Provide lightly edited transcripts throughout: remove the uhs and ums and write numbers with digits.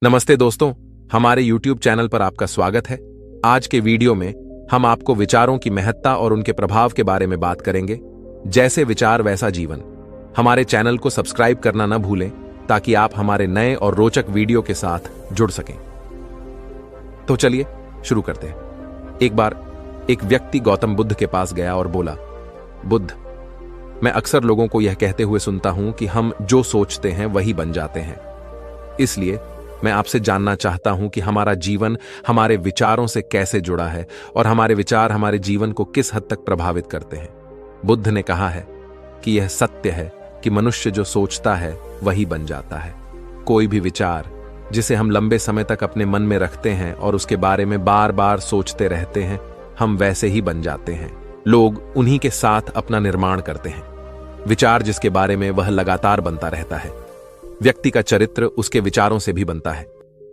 नमस्ते दोस्तों, हमारे YouTube चैनल पर आपका स्वागत है। आज के वीडियो में हम आपको विचारों की महत्ता और उनके प्रभाव के बारे में बात करेंगे। जैसे विचार वैसा जीवन। हमारे चैनल को सब्सक्राइब करना न भूलें ताकि आप हमारे नए और रोचक वीडियो के साथ जुड़ सकें। तो चलिए शुरू करते हैं। एक बार एक व्यक्ति गौतम बुद्ध के पास गया और बोला, बुद्ध, मैं अक्सर लोगों को यह कहते हुए सुनता हूं कि हम जो सोचते हैं वही बन जाते हैं। इसलिए मैं आपसे जानना चाहता हूं कि हमारा जीवन हमारे विचारों से कैसे जुड़ा है और हमारे विचार हमारे जीवन को किस हद तक प्रभावित करते हैं। बुद्ध ने कहा है कि यह सत्य है कि मनुष्य जो सोचता है वही बन जाता है। कोई भी विचार जिसे हम लंबे समय तक अपने मन में रखते हैं और उसके बारे में बार बार सोचते रहते हैं, हम वैसे ही बन जाते हैं। लोग उन्हीं के साथ अपना निर्माण करते हैं। विचार जिसके बारे में वह लगातार बनता रहता है। व्यक्ति का चरित्र उसके विचारों से भी बनता है।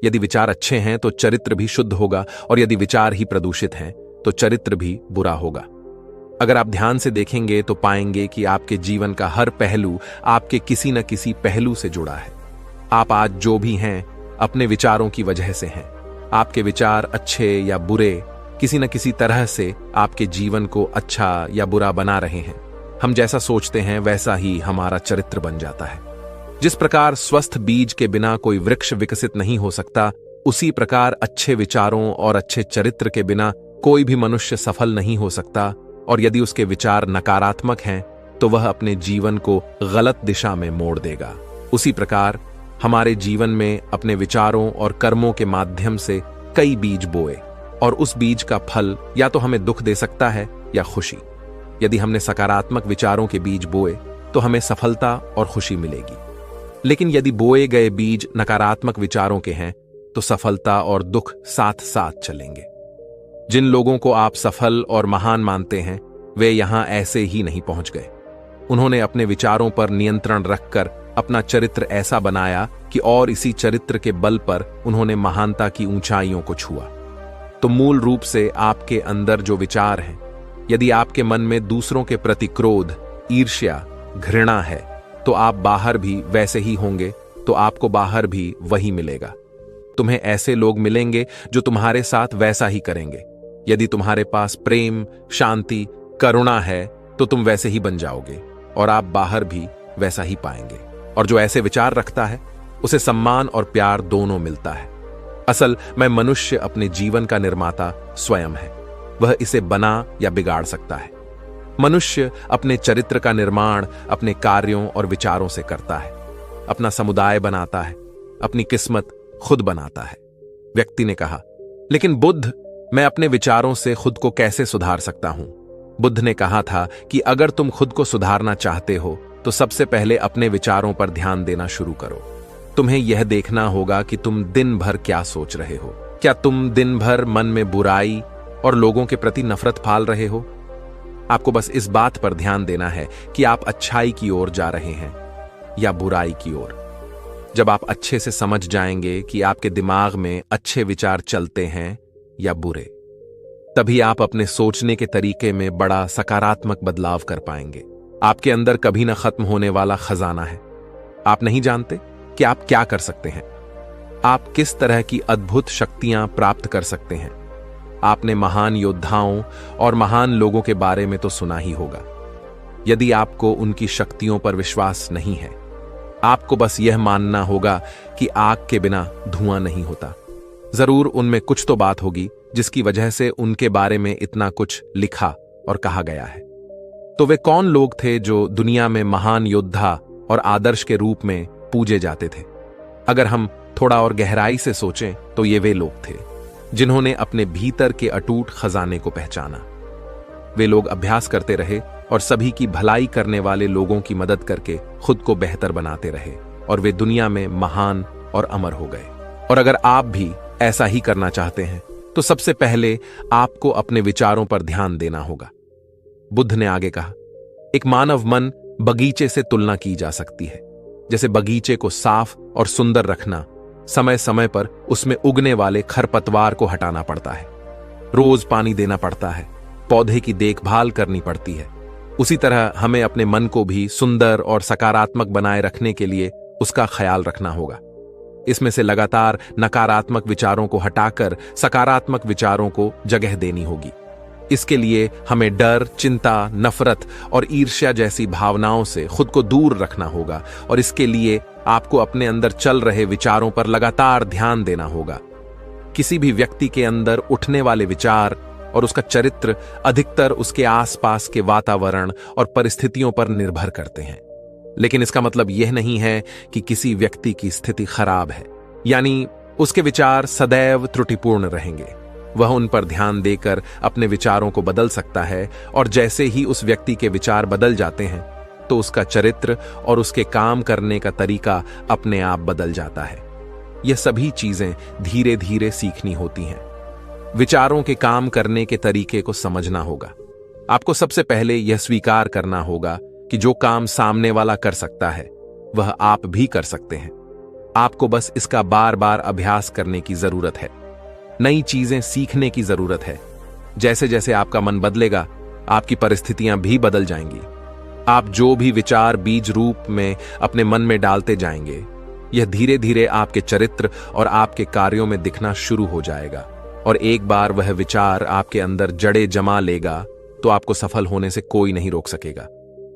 यदि विचार अच्छे हैं तो चरित्र भी शुद्ध होगा, और यदि विचार ही प्रदूषित हैं तो चरित्र भी बुरा होगा। अगर आप ध्यान से देखेंगे तो पाएंगे कि आपके जीवन का हर पहलू आपके किसी न किसी पहलू से जुड़ा है। आप आज जो भी हैं अपने विचारों की वजह से हैं। आपके विचार अच्छे या बुरे किसी न किसी तरह से आपके जीवन को अच्छा या बुरा बना रहे हैं। हम जैसा सोचते हैं वैसा ही हमारा चरित्र बन जाता है। जिस प्रकार स्वस्थ बीज के बिना कोई वृक्ष विकसित नहीं हो सकता, उसी प्रकार अच्छे विचारों और अच्छे चरित्र के बिना कोई भी मनुष्य सफल नहीं हो सकता। और यदि उसके विचार नकारात्मक हैं तो वह अपने जीवन को गलत दिशा में मोड़ देगा। उसी प्रकार हमारे जीवन में अपने विचारों और कर्मों के माध्यम से कई बीज बोए, और उस बीज का फल या तो हमें दुख दे सकता है या खुशी। यदि हमने सकारात्मक विचारों के बीज बोए तो हमें सफलता और खुशी मिलेगी। लेकिन यदि बोए गए बीज नकारात्मक विचारों के हैं तो सफलता और दुख साथ साथ चलेंगे। जिन लोगों को आप सफल और महान मानते हैं वे यहां ऐसे ही नहीं पहुंच गए। उन्होंने अपने विचारों पर नियंत्रण रखकर अपना चरित्र ऐसा बनाया कि और इसी चरित्र के बल पर उन्होंने महानता की ऊंचाइयों को छुआ। तो मूल रूप से आपके अंदर जो विचार हैं, यदि आपके मन में दूसरों के प्रति क्रोध, ईर्ष्या, घृणा है तो आप बाहर भी वैसे ही होंगे, तो आपको बाहर भी वही मिलेगा। तुम्हें ऐसे लोग मिलेंगे जो तुम्हारे साथ वैसा ही करेंगे। यदि तुम्हारे पास प्रेम, शांति, करुणा है तो तुम वैसे ही बन जाओगे और आप बाहर भी वैसा ही पाएंगे। और जो ऐसे विचार रखता है उसे सम्मान और प्यार दोनों मिलता है। असल में मनुष्य अपने जीवन का निर्माता स्वयं है। वह इसे बना या बिगाड़ सकता है। मनुष्य अपने चरित्र का निर्माण अपने कार्यों और विचारों से करता है। अपना समुदाय बनाता है, अपनी किस्मत खुद बनाता है। व्यक्ति ने कहा, लेकिन बुद्ध, मैं अपने विचारों से खुद को कैसे सुधार सकता हूं? बुद्ध ने कहा था कि अगर तुम खुद को सुधारना चाहते हो तो सबसे पहले अपने विचारों पर ध्यान देना शुरू करो। तुम्हें यह देखना होगा कि तुम दिन भर क्या सोच रहे हो। क्या तुम दिन भर मन में बुराई और लोगों के प्रति नफरत पाल रहे हो? आपको बस इस बात पर ध्यान देना है कि आप अच्छाई की ओर जा रहे हैं या बुराई की ओर। जब आप अच्छे से समझ जाएंगे कि आपके दिमाग में अच्छे विचार चलते हैं या बुरे, तभी आप अपने सोचने के तरीके में बड़ा सकारात्मक बदलाव कर पाएंगे। आपके अंदर कभी न खत्म होने वाला खजाना है। आप नहीं जानते कि आप क्या कर सकते हैं। आप किस तरह की अद्भुत शक्तियां प्राप्त कर सकते हैं। आपने महान योद्धाओं और महान लोगों के बारे में तो सुना ही होगा। यदि आपको उनकी शक्तियों पर विश्वास नहीं है, आपको बस यह मानना होगा कि आग के बिना धुआं नहीं होता। जरूर उनमें कुछ तो बात होगी जिसकी वजह से उनके बारे में इतना कुछ लिखा और कहा गया है। तो वे कौन लोग थे जो दुनिया में महान योद्धा और आदर्श के रूप में पूजे जाते थे? अगर हम थोड़ा और गहराई से सोचें तो ये वे लोग थे जिन्होंने अपने भीतर के अटूट खजाने को पहचाना। वे लोग अभ्यास करते रहे और सभी की भलाई करने वाले लोगों की मदद करके खुद को बेहतर बनाते रहे, और वे दुनिया में महान और अमर हो गए। और अगर आप भी ऐसा ही करना चाहते हैं तो सबसे पहले आपको अपने विचारों पर ध्यान देना होगा। बुद्ध ने आगे कहा, एक मानव मन बगीचे से तुलना की जा सकती है। जैसे बगीचे को साफ और सुंदर रखना, समय समय पर उसमें उगने वाले खरपतवार को हटाना पड़ता है, रोज पानी देना पड़ता है, पौधे की देखभाल करनी पड़ती है। उसी तरह हमें अपने मन को भी सुंदर और सकारात्मक बनाए रखने के लिए उसका ख्याल रखना होगा। इसमें से लगातार नकारात्मक विचारों को हटाकर सकारात्मक विचारों को जगह देनी होगी। इसके लिए हमें डर, चिंता, नफरत और ईर्ष्या जैसी भावनाओं से खुद को दूर रखना होगा और इसके लिए आपको अपने अंदर चल रहे विचारों पर लगातार ध्यान देना होगा। किसी भी व्यक्ति के अंदर उठने वाले विचार और उसका चरित्र अधिकतर उसके आसपास के वातावरण और परिस्थितियों पर निर्भर करते हैं। लेकिन इसका मतलब यह नहीं है कि किसी व्यक्ति की स्थिति खराब है, यानी उसके विचार सदैव त्रुटिपूर्ण रहेंगे। वह उन पर ध्यान देकर अपने विचारों को बदल सकता है और जैसे ही उस व्यक्ति के विचार बदल जाते हैं तो उसका चरित्र और उसके काम करने का तरीका अपने आप बदल जाता है। यह सभी चीजें धीरे धीरे सीखनी होती हैं। विचारों के काम करने के तरीके को समझना होगा। आपको सबसे पहले यह स्वीकार करना होगा कि जो काम सामने वाला कर सकता है वह आप भी कर सकते हैं। आपको बस इसका बार बार अभ्यास करने की जरूरत है। नई चीजें सीखने की जरूरत है। जैसे जैसे आपका मन बदलेगा, आपकी परिस्थितियां भी बदल जाएंगी। आप जो भी विचार बीज रूप में अपने मन में डालते जाएंगे, यह धीरे धीरे आपके चरित्र और आपके कार्यों में दिखना शुरू हो जाएगा और एक बार वह विचार आपके अंदर जड़े जमा लेगा तो आपको सफल होने से कोई नहीं रोक सकेगा।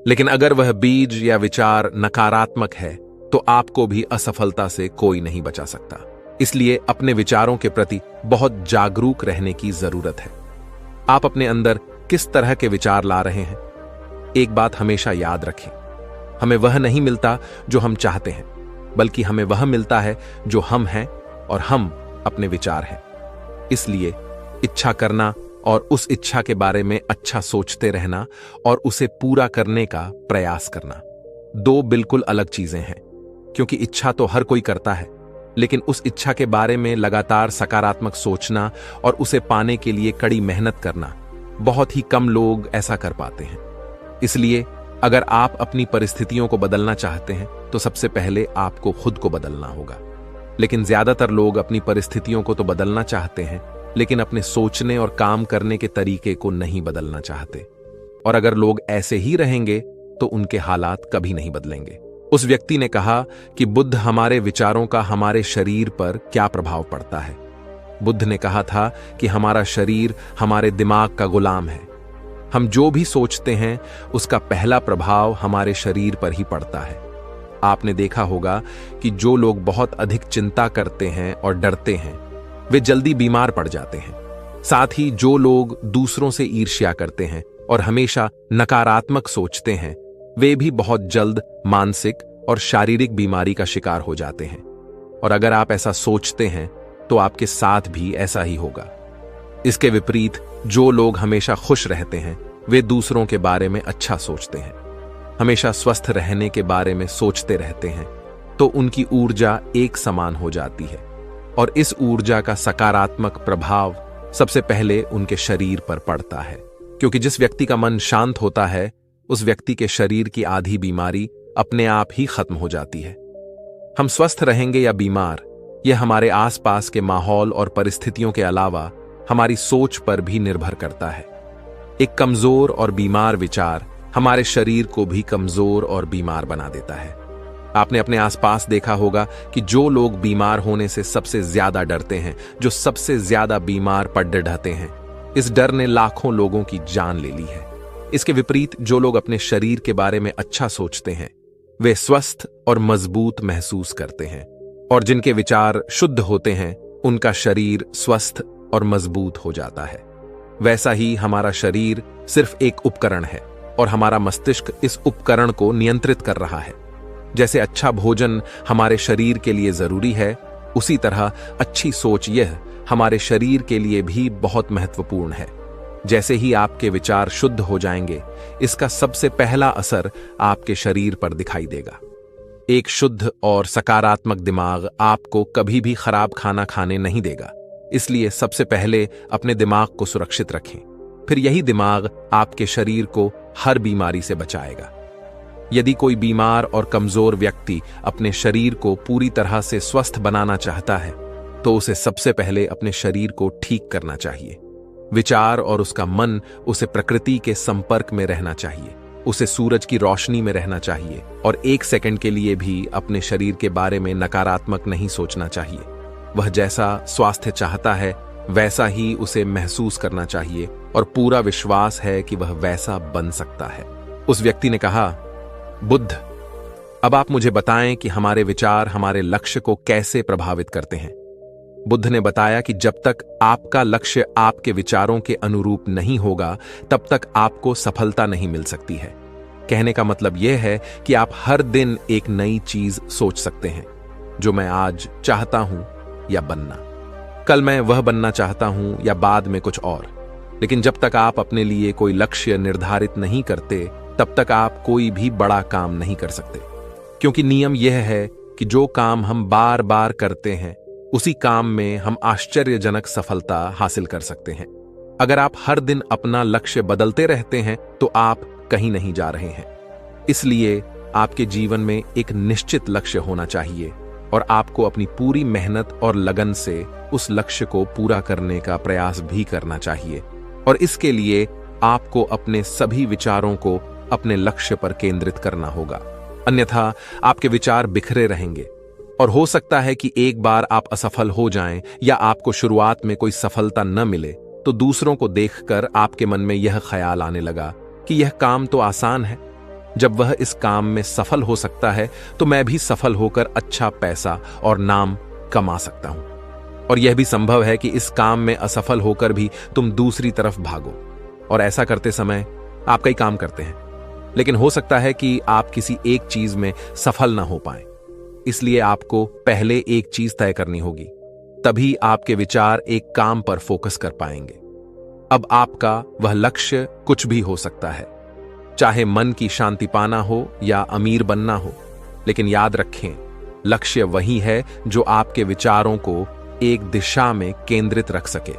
लेकिन अगर वह बीज या विचार नकारात्मक है तो आपको भी असफलता से कोई नहीं बचा सकता। इसलिए अपने विचारों के प्रति बहुत जागरूक रहने की जरूरत है। आप अपने अंदर किस तरह के विचार ला रहे हैं? एक बात हमेशा याद रखें, हमें वह नहीं मिलता जो हम चाहते हैं, बल्कि हमें वह मिलता है जो हम हैं और हम अपने विचार हैं। इसलिए इच्छा करना और उस इच्छा के बारे में अच्छा सोचते रहना और उसे पूरा करने का प्रयास करना दो बिल्कुल अलग चीजें हैं। क्योंकि इच्छा तो हर कोई करता है, लेकिन उस इच्छा के बारे में लगातार सकारात्मक सोचना और उसे पाने के लिए कड़ी मेहनत करना बहुत ही कम लोग ऐसा कर पाते हैं। इसलिए अगर आप अपनी परिस्थितियों को बदलना चाहते हैं तो सबसे पहले आपको खुद को बदलना होगा। लेकिन ज्यादातर लोग अपनी परिस्थितियों को तो बदलना चाहते हैं, लेकिन अपने सोचने और काम करने के तरीके को नहीं बदलना चाहते। और अगर लोग ऐसे ही रहेंगे तो उनके हालात कभी नहीं बदलेंगे। उस व्यक्ति ने कहा कि बुद्ध हमारे विचारों का हमारे शरीर पर क्या प्रभाव पड़ता है। बुद्ध ने कहा था कि हमारा शरीर हमारे दिमाग का गुलाम है। हम जो भी सोचते हैं उसका पहला प्रभाव हमारे शरीर पर ही पड़ता है। आपने देखा होगा कि जो लोग बहुत अधिक चिंता करते हैं और डरते हैं वे जल्दी बीमार पड़ जाते हैं। साथ ही जो लोग दूसरों से ईर्ष्या करते हैं और हमेशा नकारात्मक सोचते हैं वे भी बहुत जल्द मानसिक और शारीरिक बीमारी का शिकार हो जाते हैं। और अगर आप ऐसा सोचते हैं तो आपके साथ भी ऐसा ही होगा। इसके विपरीत जो लोग हमेशा खुश रहते हैं वे दूसरों के बारे में अच्छा सोचते हैं, हमेशा स्वस्थ रहने के बारे में सोचते रहते हैं, तो उनकी ऊर्जा एक समान हो जाती है और इस ऊर्जा का सकारात्मक प्रभाव सबसे पहले उनके शरीर पर पड़ता है। क्योंकि जिस व्यक्ति का मन शांत होता है उस व्यक्ति के शरीर की आधी बीमारी अपने आप ही खत्म हो जाती है। हम स्वस्थ रहेंगे या बीमार, यह हमारे आसपास के माहौल और परिस्थितियों के अलावा हमारी सोच पर भी निर्भर करता है। एक कमजोर और बीमार विचार हमारे शरीर को भी कमजोर और बीमार बना देता है। आपने अपने आसपास देखा होगा कि जो लोग बीमार होने से सबसे ज्यादा डरते हैं, जो सबसे ज्यादा बीमार पड़ ढहते हैं, इस डर ने लाखों लोगों की जान ले ली है। इसके विपरीत जो लोग अपने शरीर के बारे में अच्छा सोचते हैं वे स्वस्थ और मजबूत महसूस करते हैं और जिनके विचार शुद्ध होते हैं उनका शरीर स्वस्थ और मजबूत हो जाता है। वैसा ही हमारा शरीर सिर्फ एक उपकरण है और हमारा मस्तिष्क इस उपकरण को नियंत्रित कर रहा है। जैसे अच्छा भोजन हमारे शरीर के लिए जरूरी है, उसी तरह अच्छी सोच यह हमारे शरीर के लिए भी बहुत महत्वपूर्ण है। जैसे ही आपके विचार शुद्ध हो जाएंगे, इसका सबसे पहला असर आपके शरीर पर दिखाई देगा। एक शुद्ध और सकारात्मक दिमाग आपको कभी भी खराब खाना खाने नहीं देगा। इसलिए सबसे पहले अपने दिमाग को सुरक्षित रखें, फिर यही दिमाग आपके शरीर को हर बीमारी से बचाएगा। यदि कोई बीमार और कमजोर व्यक्ति अपने शरीर को पूरी तरह से स्वस्थ बनाना चाहता है तो उसे सबसे पहले अपने शरीर को ठीक करना चाहिए। विचार और उसका मन उसे प्रकृति के संपर्क में रहना चाहिए। उसे सूरज की रोशनी में रहना चाहिए और 1 सेकंड के लिए भी अपने शरीर के बारे में नकारात्मक नहीं सोचना चाहिए। वह जैसा स्वास्थ्य चाहता है वैसा ही उसे महसूस करना चाहिए और पूरा विश्वास है कि वह वैसा बन सकता है। उस व्यक्ति ने कहा, बुद्ध, अब आप मुझे बताएं कि हमारे विचार हमारे लक्ष्य को कैसे प्रभावित करते हैं। बुद्ध ने बताया कि जब तक आपका लक्ष्य आपके विचारों के अनुरूप नहीं होगा तब तक आपको सफलता नहीं मिल सकती है। कहने का मतलब यह है कि आप हर दिन एक नई चीज सोच सकते हैं, जो मैं आज चाहता हूं या बनना, कल मैं वह बनना चाहता हूं या बाद में कुछ और। लेकिन जब तक आप अपने लिए कोई लक्ष्य निर्धारित नहीं करते तब तक आप कोई भी बड़ा काम नहीं कर सकते, क्योंकि नियम यह है कि जो काम हम बार बार करते हैं उसी काम में हम आश्चर्यजनक सफलता हासिल कर सकते हैं। अगर आप हर दिन अपना लक्ष्य बदलते रहते हैं तो आप कहीं नहीं जा रहे हैं। इसलिए आपके जीवन में एक निश्चित लक्ष्य होना चाहिए और आपको अपनी पूरी मेहनत और लगन से उस लक्ष्य को पूरा करने का प्रयास भी करना चाहिए। और इसके लिए आपको अपने सभी विचारों को अपने लक्ष्य पर केंद्रित करना होगा, अन्यथा आपके विचार बिखरे रहेंगे और हो सकता है कि एक बार आप असफल हो जाएं या आपको शुरुआत में कोई सफलता न मिले तो दूसरों को देखकर आपके मन में यह ख्याल आने लगा कि यह काम तो आसान है, जब वह इस काम में सफल हो सकता है तो मैं भी सफल होकर अच्छा पैसा और नाम कमा सकता हूं। और यह भी संभव है कि इस काम में असफल होकर भी तुम दूसरी तरफ भागो और ऐसा करते समय आप कई काम करते हैं, लेकिन हो सकता है कि आप किसी एक चीज में सफल ना हो पाएं। इसलिए आपको पहले एक चीज तय करनी होगी, तभी आपके विचार एक काम पर फोकस कर पाएंगे। अब आपका वह लक्ष्य कुछ भी हो सकता है, चाहे मन की शांति पाना हो या अमीर बनना हो, लेकिन याद रखें, लक्ष्य वही है जो आपके विचारों को एक दिशा में केंद्रित रख सके।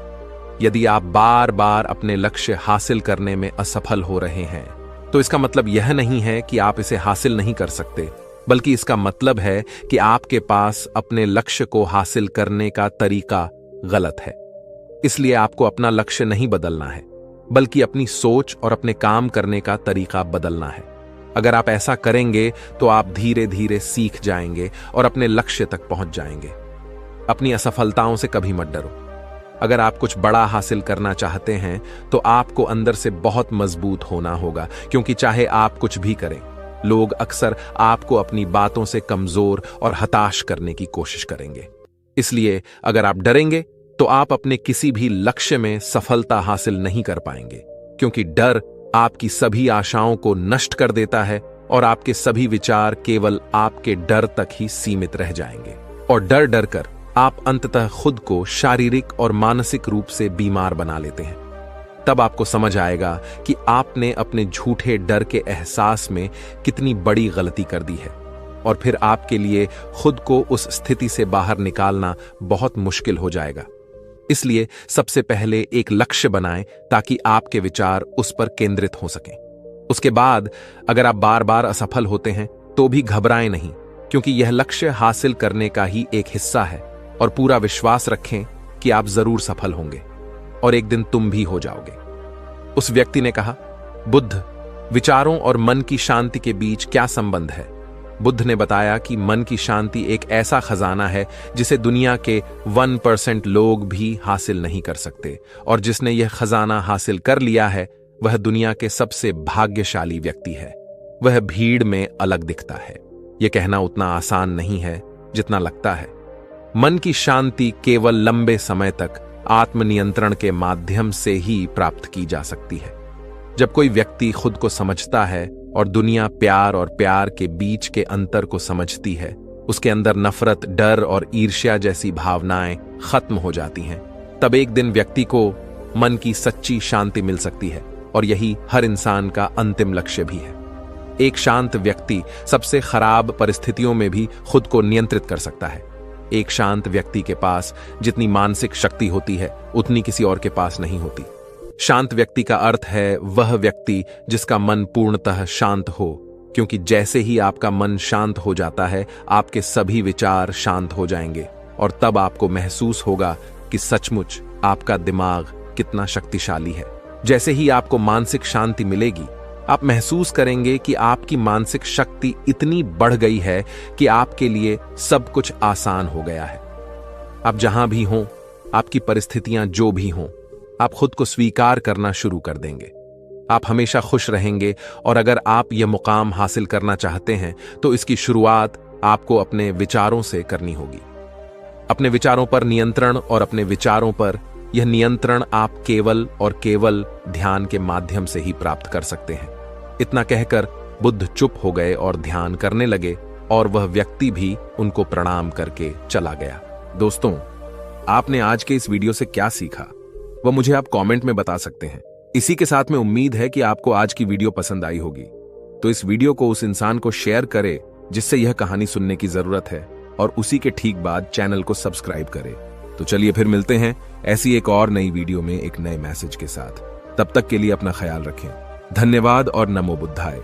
यदि आप बार बार अपने लक्ष्य हासिल करने में असफल हो रहे हैं तो इसका मतलब यह नहीं है कि आप इसे हासिल नहीं कर सकते, बल्कि इसका मतलब है कि आपके पास अपने लक्ष्य को हासिल करने का तरीका गलत है। इसलिए आपको अपना लक्ष्य नहीं बदलना है, बल्कि अपनी सोच और अपने काम करने का तरीका बदलना है। अगर आप ऐसा करेंगे तो आप धीरे धीरे सीख जाएंगे और अपने लक्ष्य तक पहुंच जाएंगे। अपनी असफलताओं से कभी मत डरो। अगर आप कुछ बड़ा हासिल करना चाहते हैं तो आपको अंदर से बहुत मजबूत होना होगा, क्योंकि चाहे आप कुछ भी करें, लोग अक्सर आपको अपनी बातों से कमजोर और हताश करने की कोशिश करेंगे। इसलिए अगर आप डरेंगे तो आप अपने किसी भी लक्ष्य में सफलता हासिल नहीं कर पाएंगे, क्योंकि डर आपकी सभी आशाओं को नष्ट कर देता है और आपके सभी विचार केवल आपके डर तक ही सीमित रह जाएंगे। और डर डर कर आप अंततः खुद को शारीरिक और मानसिक रूप से बीमार बना लेते हैं। तब आपको समझ आएगा कि आपने अपने झूठे डर के एहसास में कितनी बड़ी गलती कर दी है, और फिर आपके लिए खुद को उस स्थिति से बाहर निकालना बहुत मुश्किल हो जाएगा। इसलिए सबसे पहले एक लक्ष्य बनाएं ताकि आपके विचार उस पर केंद्रित हो सकें। उसके बाद अगर आप बार बार असफल होते हैं तो भी घबराएं नहीं, क्योंकि यह लक्ष्य हासिल करने का ही एक हिस्सा है, और पूरा विश्वास रखें कि आप जरूर सफल होंगे और एक दिन तुम भी हो जाओगे। उस व्यक्ति ने कहा, बुद्ध, विचारों और मन की शांति के बीच क्या संबंध है? बुद्ध ने बताया कि मन की शांति एक ऐसा खजाना है जिसे दुनिया के 1% लोग भी हासिल नहीं कर सकते, और जिसने यह खजाना हासिल कर लिया है वह दुनिया के सबसे भाग्यशाली व्यक्ति है। वह भीड़ में अलग दिखता है। यह कहना उतना आसान नहीं है जितना लगता है। मन की शांति केवल लंबे समय तक आत्मनियंत्रण के माध्यम से ही प्राप्त की जा सकती है। जब कोई व्यक्ति खुद को समझता है और दुनिया प्यार और प्यार के बीच के अंतर को समझती है, उसके अंदर नफरत, डर और ईर्ष्या जैसी भावनाएं खत्म हो जाती हैं। तब एक दिन व्यक्ति को मन की सच्ची शांति मिल सकती है, और यही हर इंसान का अंतिम लक्ष्य भी है। एक शांत व्यक्ति सबसे खराब परिस्थितियों में भी खुद को नियंत्रित कर सकता है। एक शांत व्यक्ति के पास जितनी मानसिक शक्ति होती है उतनी किसी और के पास नहीं होती। शांत व्यक्ति का अर्थ है वह व्यक्ति जिसका मन पूर्णतः शांत हो, क्योंकि जैसे ही आपका मन शांत हो जाता है आपके सभी विचार शांत हो जाएंगे, और तब आपको महसूस होगा कि सचमुच आपका दिमाग कितना शक्तिशाली है। जैसे ही आपको मानसिक शांति मिलेगी आप महसूस करेंगे कि आपकी मानसिक शक्ति इतनी बढ़ गई है कि आपके लिए सब कुछ आसान हो गया है। आप जहां भी हों, आपकी परिस्थितियां जो भी हों, आप खुद को स्वीकार करना शुरू कर देंगे। आप हमेशा खुश रहेंगे और अगर आप यह मुकाम हासिल करना चाहते हैं तो इसकी शुरुआत आपको अपने विचारों से करनी होगी। अपने विचारों पर नियंत्रण, और अपने विचारों पर यह नियंत्रण आप केवल और केवल ध्यान के माध्यम से ही प्राप्त कर सकते हैं। इतना कहकर बुद्ध चुप हो गए और ध्यान करने लगे और वह व्यक्ति भी उनको प्रणाम करके चला गया। दोस्तों, आपने आज के इस वीडियो से क्या सीखा वह मुझे आप कमेंट में बता सकते हैं। इसी के साथ में उम्मीद है कि आपको आज की वीडियो पसंद आई होगी, तो इस वीडियो को उस इंसान को शेयर करें जिससे यह कहानी सुनने की जरूरत है, और उसी के ठीक बाद चैनल को सब्सक्राइब करें। तो चलिए फिर मिलते हैं ऐसी एक और नई वीडियो में एक नए मैसेज के साथ। तब तक के लिए अपना ख्याल रखें। धन्यवाद और नमो बुद्धाय।